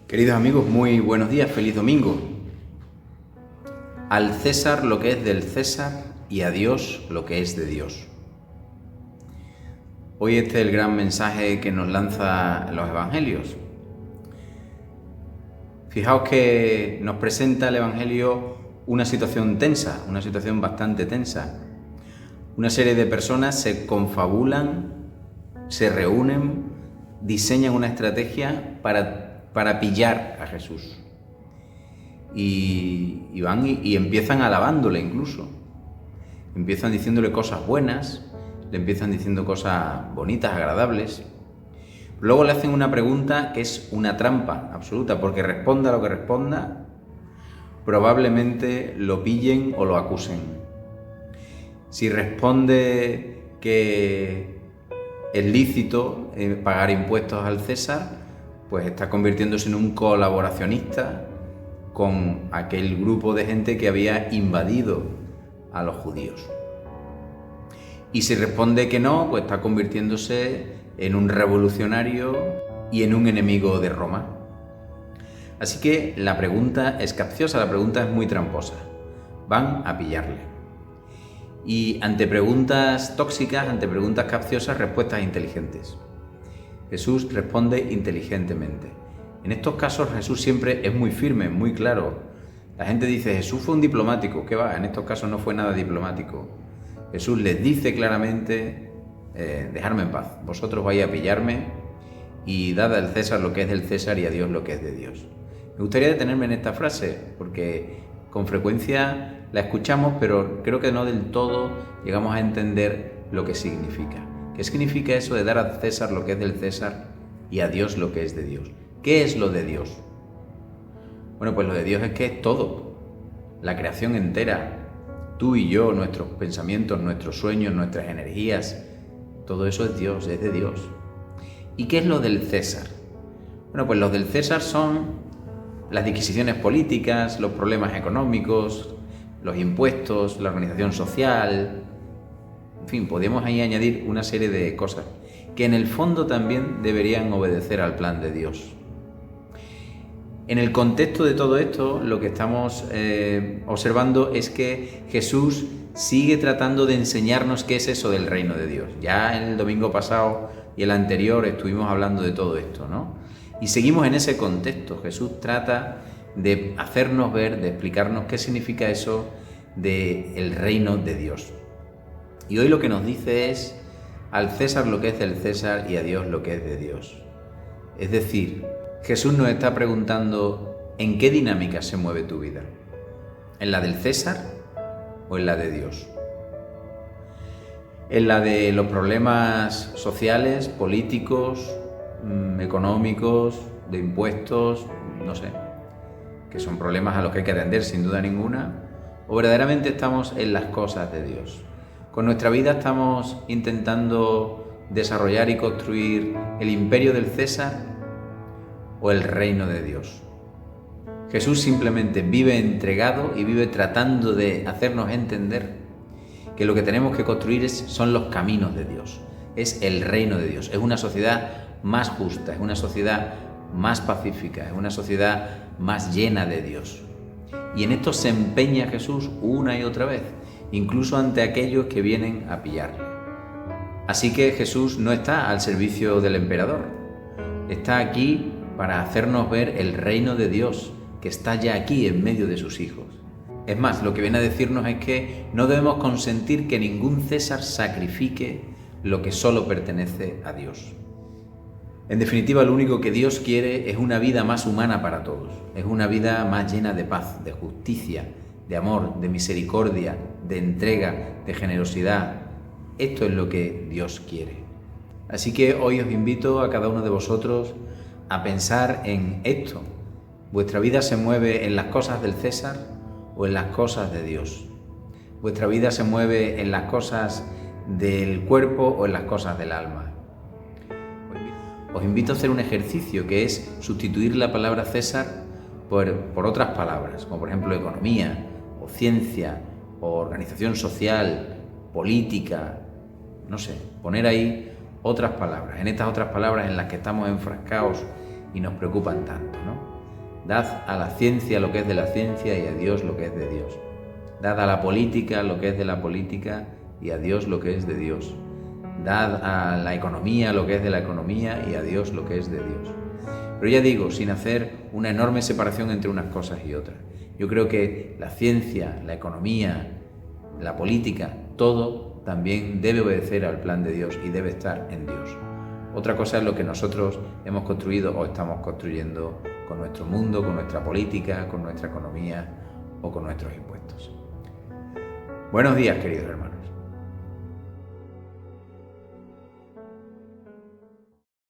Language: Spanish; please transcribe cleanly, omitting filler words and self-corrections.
Queridos amigos, muy buenos días, feliz domingo. Al César lo que es del César y a Dios lo que es de Dios. Hoy este es el gran mensaje que nos lanza los evangelios. Fijaos que nos presenta el evangelio una situación tensa, una situación bastante tensa. Una serie de personas se confabulan, se reúnen, diseñan una estrategia para pillar a Jesús. Y van y empiezan alabándole incluso. Empiezan diciéndole cosas buenas, le empiezan diciendo cosas bonitas, agradables. Luego le hacen una pregunta que es una trampa absoluta, porque responda lo que responda, probablemente lo pillen o lo acusen. Si responde que es lícito pagar impuestos al César, pues está convirtiéndose en un colaboracionista con aquel grupo de gente que había invadido a los judíos. Y si responde que no, pues está convirtiéndose en un revolucionario y en un enemigo de Roma. Así que la pregunta es capciosa, la pregunta es muy tramposa. Van a pillarle. Y ante preguntas tóxicas, ante preguntas capciosas, respuestas inteligentes. Jesús responde inteligentemente. En estos casos Jesús siempre es muy firme, muy claro. La gente dice, Jesús fue un diplomático. ¿Qué va? En estos casos no fue nada diplomático. Jesús les dice claramente, dejadme en paz. Vosotros vais a pillarme y dad al César lo que es del César y a Dios lo que es de Dios. Me gustaría detenerme en esta frase porque con frecuencia la escuchamos, pero creo que no del todo llegamos a entender lo que significa. ¿Qué significa eso de dar a César lo que es del César y a Dios lo que es de Dios? ¿Qué es lo de Dios? Bueno, pues lo de Dios es que es todo, la creación entera, tú y yo, nuestros pensamientos, nuestros sueños, nuestras energías, todo eso es Dios, es de Dios. ¿Y qué es lo del César? Bueno, pues los del César son las disquisiciones políticas, los problemas económicos, los impuestos, la organización social. En fin, podemos ahí añadir una serie de cosas que en el fondo también deberían obedecer al plan de Dios. En el contexto de todo esto, lo que estamos observando es que Jesús sigue tratando de enseñarnos qué es eso del reino de Dios. Ya en el domingo pasado y el anterior estuvimos hablando de todo esto, ¿no? Y seguimos en ese contexto. Jesús trata de hacernos ver, de explicarnos qué significa eso del reino de Dios. Y hoy lo que nos dice es, al César lo que es del César y a Dios lo que es de Dios. Es decir, Jesús nos está preguntando, ¿en qué dinámica se mueve tu vida? ¿En la del César o en la de Dios? ¿En la de los problemas sociales, políticos, económicos, de impuestos, no sé, que son problemas a los que hay que atender sin duda ninguna? ¿O verdaderamente estamos en las cosas de Dios? Con nuestra vida estamos intentando desarrollar y construir el imperio del César o el reino de Dios. Jesús simplemente vive entregado y vive tratando de hacernos entender que lo que tenemos que construir son los caminos de Dios, es el reino de Dios, es una sociedad más justa, es una sociedad más pacífica, es una sociedad más llena de Dios. Y en esto se empeña Jesús una y otra vez, incluso ante aquellos que vienen a pillarle. Así que Jesús no está al servicio del emperador, está aquí para hacernos ver el reino de Dios, que está ya aquí en medio de sus hijos. Es más, lo que viene a decirnos es que no debemos consentir que ningún César sacrifique lo que solo pertenece a Dios. En definitiva, lo único que Dios quiere es una vida más humana para todos, es una vida más llena de paz, de justicia, de amor, de misericordia, de entrega, de generosidad. Esto es lo que Dios quiere. Así que hoy os invito a cada uno de vosotros a pensar en esto. ¿Vuestra vida se mueve en las cosas del César o en las cosas de Dios? ¿Vuestra vida se mueve en las cosas del cuerpo o en las cosas del alma? Os invito a hacer un ejercicio que es sustituir la palabra César por otras palabras, como por ejemplo economía, o ciencia, o organización social, política, no sé, poner ahí otras palabras, en estas otras palabras en las que estamos enfrascados y nos preocupan tanto, ¿no? Dad a la ciencia lo que es de la ciencia y a Dios lo que es de Dios. Dad a la política lo que es de la política y a Dios lo que es de Dios. Dad a la economía lo que es de la economía y a Dios lo que es de Dios. Pero ya digo, sin hacer una enorme separación entre unas cosas y otras. Yo creo que la ciencia, la economía, la política, todo también debe obedecer al plan de Dios y debe estar en Dios. Otra cosa es lo que nosotros hemos construido o estamos construyendo con nuestro mundo, con nuestra política, con nuestra economía o con nuestros impuestos. Buenos días, queridos hermanos.